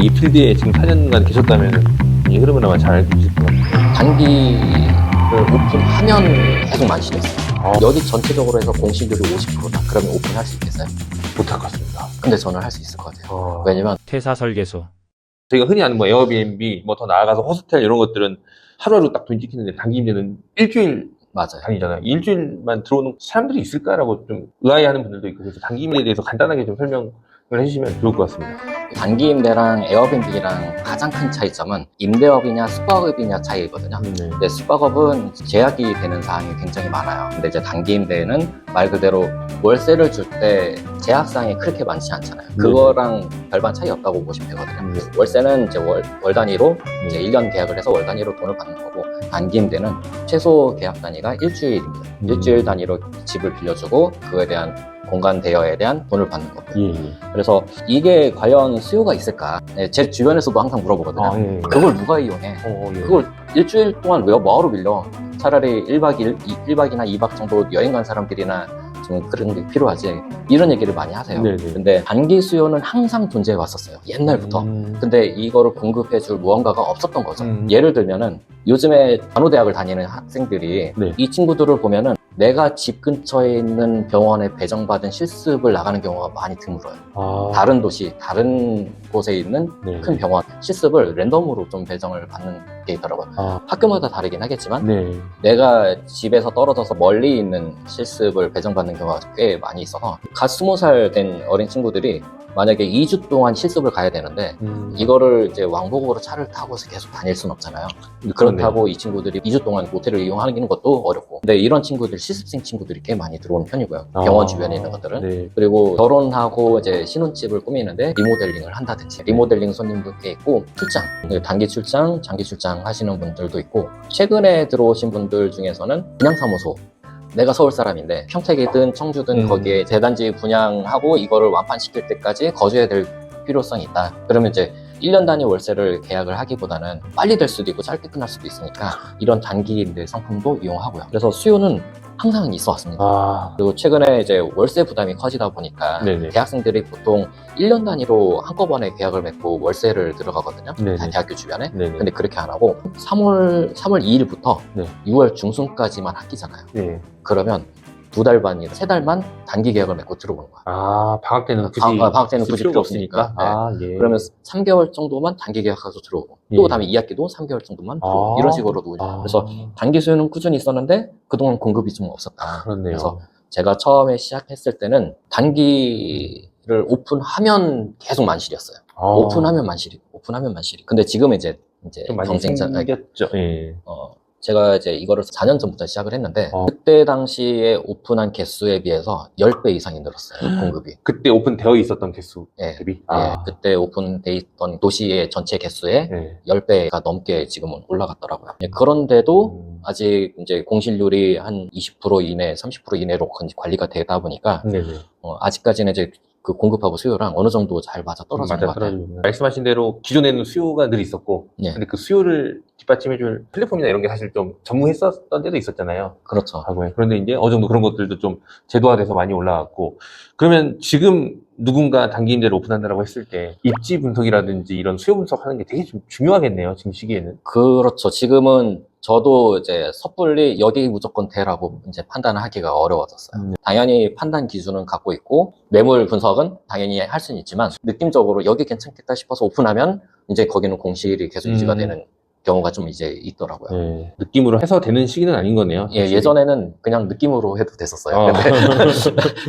이 필드에 지금 4년간 계셨다면 이 흐름을 아마 잘 알고 계실 것 같아요. 단기를 오픈하면 계속 만실했어요. 어. 여기 전체적으로 해서 공실률이 50%다. 그러면 오픈할 수 있겠어요? 못할 것 같습니다. 근데 저는 할 수 있을 것 같아요. 왜냐면 퇴사 설계소. 저희가 흔히 아는 뭐 에어비앤비, 뭐 더 나아가서 호스텔 이런 것들은 하루하루 딱 돈 찍히는데 단기 임대는 일주일 맞아요. 단위잖아요. 일주일만 들어오는 사람들이 있을까라고 좀 의아해하는 분들도 있고, 그래서 단기 임대에 대해서 간단하게 좀 설명을 해주시면 좋을 것 같습니다. 단기 임대랑 에어비앤비랑 가장 큰 차이점은 임대업이냐 숙박업이냐 차이거든요. 근데 숙박업은 제약이 되는 사항이 굉장히 많아요. 근데 이제 단기 임대는 말 그대로 월세를 줄 때 제약사항이 그렇게 많지 않잖아요. 그거랑 별반 차이 없다고 보시면 되거든요. 월세는 이제 월 단위로 이제 1년 계약을 해서 월 단위로 돈을 받는 거고, 단기 임대는 최소 계약 단위가 일주일입니다. 일주일 단위로 집을 빌려주고 그거에 대한 공간 대여에 대한 돈을 받는 거고요. 그래서 이게 과연 수요가 있을까? 네, 제 주변에서도 항상 물어보거든요. 그걸 누가 이용해? 그걸 일주일 동안 왜 뭐하러 빌려? 차라리 1박이나 2박 정도 여행 간 사람들이나 좀 그런 게 필요하지, 이런 얘기를 많이 하세요. 근데 단기 수요는 항상 존재해 왔었어요, 옛날부터. 근데 이거를 공급해 줄 무언가가 없었던 거죠. 예를 들면은 요즘에 간호대학을 다니는 학생들이 이 친구들을 보면은 내가 집 근처에 있는 병원에 배정받은 실습을 나가는 경우가 많이 드물어요. 다른 도시, 다른 곳에 있는 큰 병원 실습을 랜덤으로 좀 배정을 받는 게 있더라고요. 학교마다 다르긴 하겠지만 내가 집에서 떨어져서 멀리 있는 실습을 배정받는 경우가 꽤 많이 있어서, 갓 20살 된 어린 친구들이 만약에 2주 동안 실습을 가야 되는데 이거를 이제 왕복으로 차를 타고서 계속 다닐 순 없잖아요. 그렇다고 이 친구들이 2주 동안 모텔을 이용하는 것도 어렵고. 근데 이런 친구들, 실습생 친구들이 꽤 많이 들어오는 편이고요. 병원 주변에 있는 것들은. 그리고 결혼하고 이제 신혼집을 꾸미는데 리모델링을 한다든지, 리모델링 손님도 꽤 있고, 출장, 단기 출장, 장기 출장 하시는 분들도 있고, 최근에 들어오신 분들 중에서는 분양사무소, 내가 서울 사람인데 평택이든 청주든 거기에 대단지 분양하고 이거를 완판시킬 때까지 거주해야 될 필요성이 있다. 그러면 이제 1년 단위 월세를 계약을 하기보다는 빨리 될 수도 있고 짧게 끝날 수도 있으니까 이런 단기 임대 상품도 이용하고요. 그래서 수요는 항상 있어 왔습니다. 그리고 최근에 이제 월세 부담이 커지다 보니까 대학생들이 보통 1년 단위로 한꺼번에 계약을 맺고 월세를 들어가거든요. 대학교 주변에. 근데 그렇게 안 하고 3월 2일부터 6월 중순까지만 아끼잖아요. 그러면 2달 반이나 3달만 단기 계약을 맺고 들어오는 거야. 방학 때는 굳이 방학 때는 굳이 필요 없으니까. 그러면 3개월 정도만 단기 계약하고 들어오고, 또 다음에 2학기도 3개월 정도만 들어오고, 이런 식으로도. 그래서 단기 수요는 꾸준히 있었는데 그동안 공급이 좀 없었다. 그래서 제가 처음에 시작했을 때는 단기를 오픈하면 계속 만실이었어요. 오픈하면 만실이. 근데 지금은 이제 좀 많이 경쟁자 생겼죠. 제가 이제 이거를 4년 전부터 시작을 했는데 그때 당시에 오픈한 개수에 비해서 10배 이상이 늘었어요, 공급이. 그때 오픈되어 있었던 개수 대비? 그때 오픈돼 있던 도시의 전체 개수의 10배가 넘게 지금은 올라갔더라고요. 그런데도 아직 이제 공실률이 한 20% 이내, 30% 이내로 관리가 되다 보니까 아직까지는 이제 그 공급하고 수요랑 어느 정도 잘 맞아 떨어지는 것 같아요. 말씀하신 대로 기존에는 수요가 늘 있었고, 근데 그 수요를 뒷받침해줄 플랫폼이나 이런 게 사실 좀 전무했었던 때도 있었잖아요. 그렇죠. 그런데 이제 어느 정도 그런 것들도 좀 제도화돼서 많이 올라왔고, 그러면 지금 누군가 단기 임대를 오픈한다라고 했을 때 입지 분석이라든지 이런 수요 분석하는 게 되게 좀 중요하겠네요, 지금 시기에는. 그렇죠. 지금은 저도 이제 섣불리 여기 무조건 돼라고 이제 판단을 하기가 어려워졌어요. 당연히 판단 기준은 갖고 있고, 매물 분석은 당연히 할 수는 있지만, 느낌적으로 여기 괜찮겠다 싶어서 오픈하면 이제 거기는 공실이 계속 유지가 되는 경우가 좀 이제 있더라고요. 느낌으로 해서 되는 시기는 아닌 거네요. 예전에는 그냥 느낌으로 해도 됐었어요.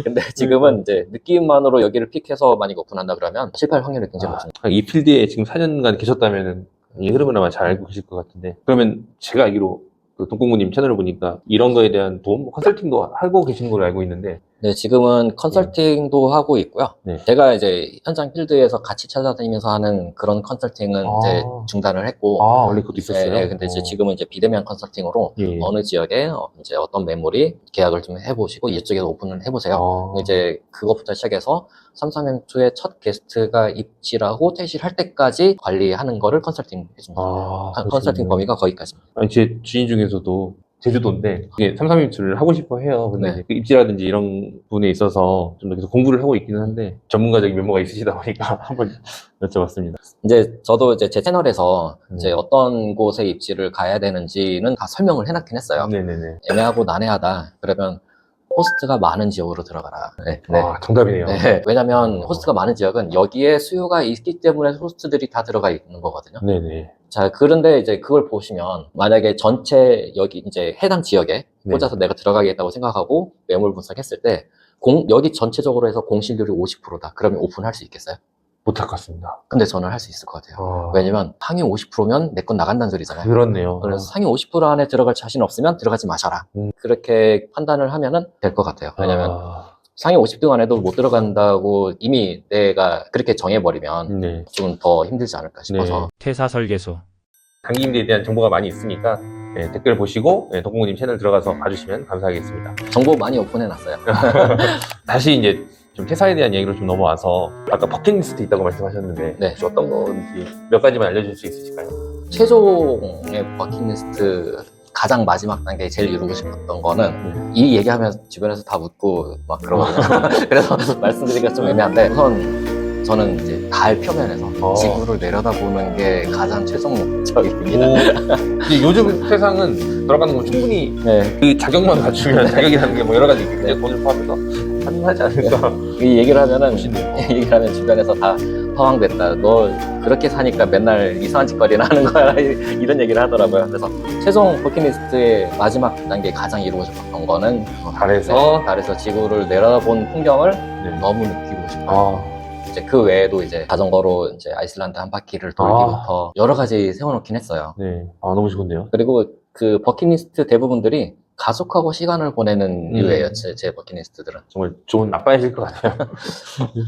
근데 지금은 이제 느낌만으로 여기를 픽해서 만약 오픈한다 그러면 실패할 확률이 굉장히 높습니다. 이 필드에 지금 4년간 계셨다면 이 흐름을 아마 잘 알고 계실 것 같은데, 그러면 제가 알기로 그 동공구님 채널을 보니까 이런 거에 대한 도움, 컨설팅도 하고 계시는 걸로 알고 있는데. 네, 지금은 컨설팅도 하고 있고요. 제가 이제 현장 필드에서 같이 찾아다니면서 하는 그런 컨설팅은 이제 중단을 했고. 원래 그것도 있었어요? 근데 이제 지금은 이제 비대면 컨설팅으로 어느 지역에 이제 어떤 매물이 계약을 좀 해보시고 이쪽에서 오픈을 해보세요. 이제 그것부터 시작해서 3,3M2의 첫 게스트가 입지라고 퇴실할 때까지 관리하는 거를 컨설팅 해줍니다. 컨설팅 범위가 거기까지입니다. 제 지인 중에서도 제주도인데 이게 3-3 입주를 하고 싶어 해요. 근데 네. 이제 그 입지라든지 이런 부분에 있어서 좀 더 계속 공부를 하고 있기는 한데 전문가적인 면모가 있으시다 보니까 한번 여쭤봤습니다. 이제 저도 이제 제 채널에서 이제 음. 어떤 곳에 입지를 가야 되는지는 다 설명을 해놨긴 했어요. 네네네. 애매하고 난해하다. 그러면 호스트가 많은 지역으로 들어가라. 네. 네. 아, 정답이네요. 네. 왜냐면 호스트가 많은 지역은 여기에 수요가 있기 때문에 호스트들이 다 들어가 있는 거거든요. 네네. 자, 그런데 이제 그걸 보시면 만약에 전체 여기 이제 해당 지역에 네. 꽂아서 내가 들어가겠다고 생각하고 매물 분석했을 때 여기 전체적으로 해서 공실률이 50%다. 그러면 오픈할 수 있겠어요? 못할 것 같습니다. 근데 저는 할 수 있을 것 같아요. 왜냐면 상위 50%면 내 건 나간다는 소리잖아요. 그렇네요. 그래서 상위 50% 안에 들어갈 자신 없으면 들어가지 마셔라. 그렇게 판단을 하면은 될 것 같아요. 왜냐면 상위 50등 안에도 못 들어간다고 이미 내가 그렇게 정해버리면 네. 좀 더 힘들지 않을까 싶어서. 네. 퇴사 설계소. 단기임대에 대한 정보가 많이 있으니까 네, 댓글 보시고 네, 덕공님 채널 들어가서 봐주시면 감사하겠습니다. 정보 많이 오픈해놨어요. 다시 이제 좀 퇴사에 대한 얘기로 좀 넘어와서 아까 버킷리스트 있다고 말씀하셨는데 네. 혹시 어떤 건지 몇 가지만 알려줄 수 있으실까요? 최종의 버킷리스트 가장 마지막 단계에 제일 이루고 싶었던 거는 이 얘기하면 주변에서 다 묻고 막 그러거든요. 그래서 말씀드리기가 좀 애매한데 우선 저는 이제 달 표면에서 지구를 내려다보는 게 가장 최종 목적입니다. 이제 요즘 세상은 들어가는 건 충분히 네. 그 자격만 갖추면 자격이라는 게 뭐 여러 가지 있는데 돈을 포함해서 가능하지 않을까. 이 얘기를 하면은 멋있네요. 이 얘기를 하면 주변에서 다 허황됐다. 너 그렇게 사니까 맨날 이상한 짓거리나 하는 거야. 이런 얘기를 하더라고요. 그래서 최종 버킷리스트의 마지막 단계 가장 이루고 싶었던 거는 달에서 지구를 내려다본 풍경을 너무 느끼고 싶어요. 이제 그 외에도 이제 자전거로 이제 아이슬란드 한 바퀴를 돌기부터 여러 가지 세워놓긴 했어요. 네. 너무 좋은데요. 그리고 그 버킷리스트 대부분들이 가족하고 시간을 보내는 류예요. 제 버킷리스트들은. 정말 좋은 아빠이실 것 같아요.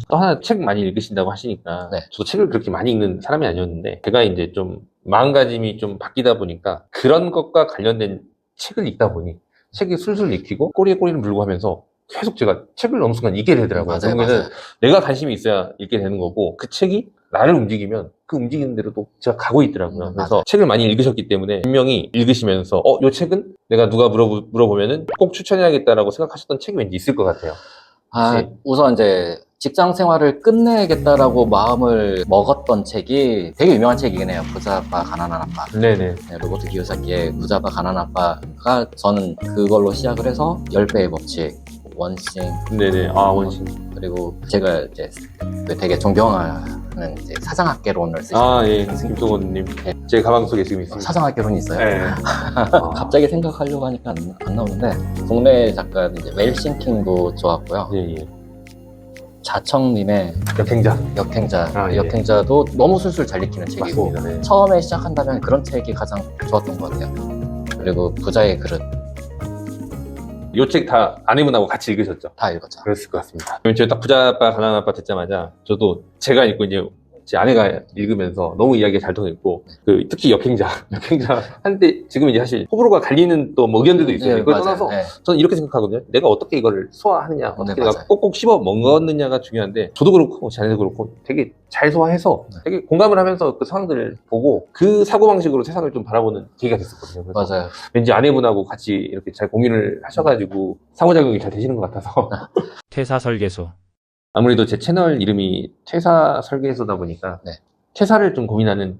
또 하나 책 많이 읽으신다고 하시니까 네. 저도 책을 그렇게 많이 읽는 사람이 아니었는데 제가 이제 좀 마음가짐이 좀 바뀌다 보니까 그런 것과 관련된 책을 읽다 보니 책이 술술 읽히고 꼬리에 꼬리를 물고 하면서 계속 제가 책을 어느 순간 읽게 되더라고요. 그러면은 내가 관심이 있어야 읽게 되는 거고 그 책이 나를 움직이면 그 움직이는 대로 또 제가 가고 있더라고요. 그래서 맞아요. 책을 많이 읽으셨기 때문에 분명히 읽으시면서 요 책은 내가 누가 물어보면은 꼭 추천해야겠다라고 생각하셨던 책이 왠지 있을 것 같아요. 우선 이제 직장 생활을 끝내야겠다라고 마음을 먹었던 책이 되게 유명한 책이긴 해요. 부자 아빠 가난한 아빠. 네네. 네, 로버트 키요사키의 부자 아빠 가난한 아빠가 저는 그걸로 시작을 해서 10배의 법칙, 원싱. 네네. 원싱. 그리고 제가 이제 되게 존경하는 이제 사장학개론을 쓰신 예. 김종원님. 네. 제 가방 속에 지금 있습니다. 사장학개론이 있어요. 네. 갑자기 생각하려고 하니까 안 나오는데 국내 작가 이제 웰싱킹도 좋았고요. 예. 자청님의 역행자. 예. 역행자도 너무 술술 잘 읽히는 책이고 맞습니다. 네. 처음에 시작한다면 그런 책이 가장 좋았던 것 같아요. 그리고 부자의 그릇 요 책 다 아내분하고 같이 읽으셨죠? 다 읽었죠. 그랬을 것 같습니다. 그러면 제가 딱 부자 아빠 가난한 아빠 듣자마자 저도 제가 읽고 이제 제 아내가 읽으면서 너무 이야기가 잘 통했고 특히 역행자 한때 지금 이제 사실 호불호가 갈리는 또 뭐 의견들도 있어요. 네, 그걸 맞아요. 떠나서 네. 저는 이렇게 생각하거든요. 내가 어떻게 이거를 소화하느냐, 어떻게 네, 내가 맞아요. 꼭꼭 씹어 먹었느냐가 중요한데 저도 그렇고 제 아내도 그렇고 되게 잘 소화해서 되게 공감을 하면서 그 상황들을 보고 그 사고방식으로 세상을 좀 바라보는 계기가 됐었거든요. 그래서 맞아요. 왠지 아내분하고 같이 이렇게 잘 공유를 하셔가지고 상호작용이 잘 되시는 것 같아서 퇴사 설계소. 아무래도 제 채널 이름이 퇴사 설계소다 보니까 네. 퇴사를 좀 고민하는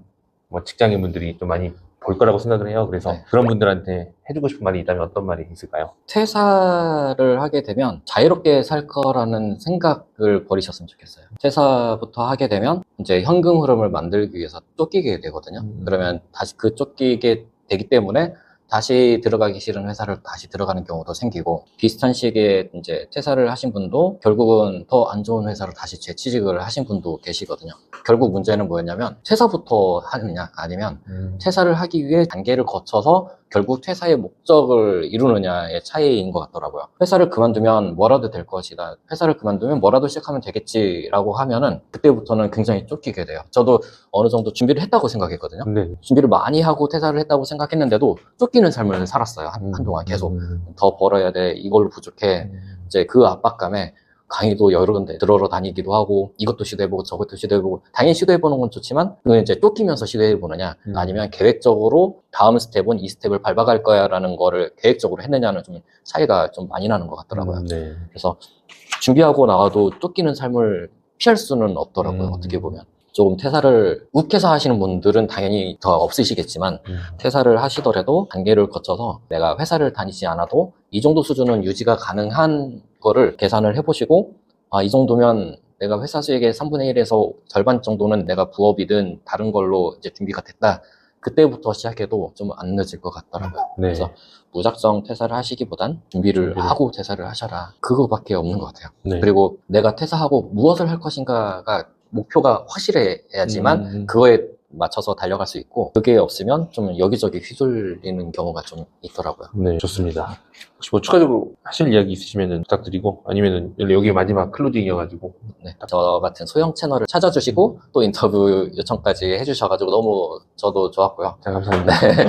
직장인분들이 좀 많이 볼 거라고 생각을 해요. 그래서 네. 그런 분들한테 해주고 싶은 말이 있다면 어떤 말이 있을까요? 퇴사를 하게 되면 자유롭게 살 거라는 생각을 버리셨으면 좋겠어요. 퇴사부터 하게 되면 이제 현금 흐름을 만들기 위해서 쫓기게 되거든요. 그러면 다시 그 쫓기게 되기 때문에 다시 들어가기 싫은 회사를 다시 들어가는 경우도 생기고 비슷한 시기에 이제 퇴사를 하신 분도 결국은 더 안 좋은 회사로 다시 재취직을 하신 분도 계시거든요. 결국 문제는 뭐였냐면 퇴사부터 하느냐 아니면 퇴사를 하기 위해 단계를 거쳐서 결국 퇴사의 목적을 이루느냐의 차이인 것 같더라고요. 회사를 그만두면 뭐라도 될 것이다. 회사를 그만두면 뭐라도 시작하면 되겠지라고 하면은 그때부터는 굉장히 쫓기게 돼요. 저도 어느 정도 준비를 했다고 생각했거든요. 네. 준비를 많이 하고 퇴사를 했다고 생각했는데도 쫓기는 삶을 살았어요. 한동안 계속. 더 벌어야 돼. 이걸로 부족해. 이제 그 압박감에 강의도 여러 군데 들어러 다니기도 하고 이것도 시도해보고 저것도 시도해보고 당연히 시도해보는 건 좋지만 그건 이제 쫓기면서 시도해보느냐 아니면 계획적으로 다음 스텝은 이 스텝을 밟아갈 거야 라는 거를 계획적으로 했느냐는 좀 차이가 좀 많이 나는 것 같더라고요. 네. 그래서 준비하고 나와도 쫓기는 삶을 피할 수는 없더라고요. 어떻게 보면. 조금 퇴사를 욱해서 하시는 분들은 당연히 더 없으시겠지만 퇴사를 하시더라도 단계를 거쳐서 내가 회사를 다니지 않아도 이 정도 수준은 유지가 가능한 거를 계산을 해보시고 이 정도면 내가 회사 수익의 3분의 1에서 절반 정도는 내가 부업이든 다른 걸로 이제 준비가 됐다. 그때부터 시작해도 좀 안 늦을 것 같더라고요. 네. 그래서 무작정 퇴사를 하시기보단 준비를 하고 퇴사를 하셔라. 그거밖에 없는 것 같아요. 네. 그리고 내가 퇴사하고 무엇을 할 것인가가 목표가 확실해야지만 그거에 맞춰서 달려갈 수 있고 그게 없으면 좀 여기저기 휘둘리는 경우가 좀 있더라고요. 네, 좋습니다. 혹시 뭐 추가적으로 하실 이야기 있으시면 부탁드리고 아니면은 여기 마지막 클로징이어가지고 네, 저 같은 소형 채널을 찾아주시고 또 인터뷰 요청까지 해주셔가지고 너무 저도 좋았고요. 자, 감사합니다. 네.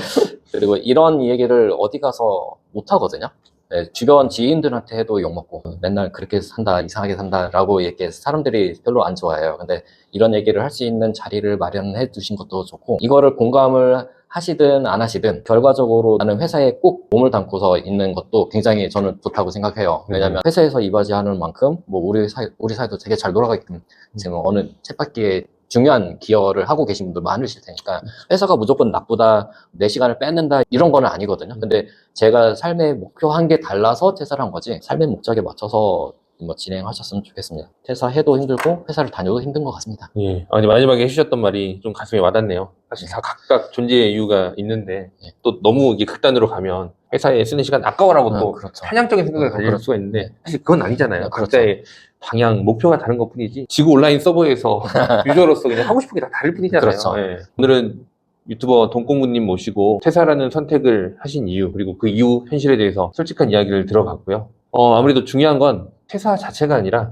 그리고 이런 얘기를 어디 가서 못 하거든요. 네, 주변 지인들한테 해도 욕먹고 맨날 그렇게 산다 이상하게 산다라고 이렇게 사람들이 별로 안 좋아해요. 근데 이런 얘기를 할 수 있는 자리를 마련해 두신 것도 좋고 이거를 공감을 하시든 안 하시든 결과적으로 나는 회사에 꼭 몸을 담고서 있는 것도 굉장히 저는 좋다고 생각해요. 왜냐하면 회사에서 이바지하는 만큼 뭐 우리 사회도 되게 잘 돌아가게끔 지금 어느 쳇바퀴에 중요한 기여를 하고 계신 분들 많으실 테니까 회사가 무조건 나쁘다, 내 시간을 뺏는다 이런 거는 아니거든요. 근데 제가 삶의 목표 한 개 달라서 퇴사를 한 거지 삶의 목적에 맞춰서 뭐 진행하셨으면 좋겠습니다. 퇴사해도 힘들고 회사를 다녀도 힘든 것 같습니다. 예. 아니, 마지막에 해주셨던 말이 좀 가슴에 와닿네요. 사실 다 각각 존재의 이유가 있는데 또 너무 이게 극단으로 가면 회사에 쓰는 시간 아까워라고 또 그렇죠. 편향적인 생각을 가질 그렇죠. 수가 있는데 사실 그건 아니잖아요. 그렇죠. 각자의 방향, 목표가 다른 것 뿐이지 지구 온라인 서버에서 유저로서 그냥 하고 싶은 게 다 다를 뿐이잖아요. 그렇죠. 예. 오늘은 유튜버 돈꽁무님 모시고 퇴사라는 선택을 하신 이유 그리고 그 이후 현실에 대해서 솔직한 이야기를 들어봤고요. 아무래도 중요한 건 퇴사 자체가 아니라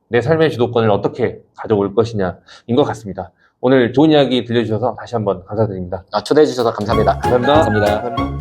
내 삶의 주도권을 어떻게 가져올 것이냐인 것 같습니다. 오늘 좋은 이야기 들려주셔서 다시 한번 감사드립니다. 초대해 주셔서 감사합니다. 감사합니다. 감사합니다. 감사합니다.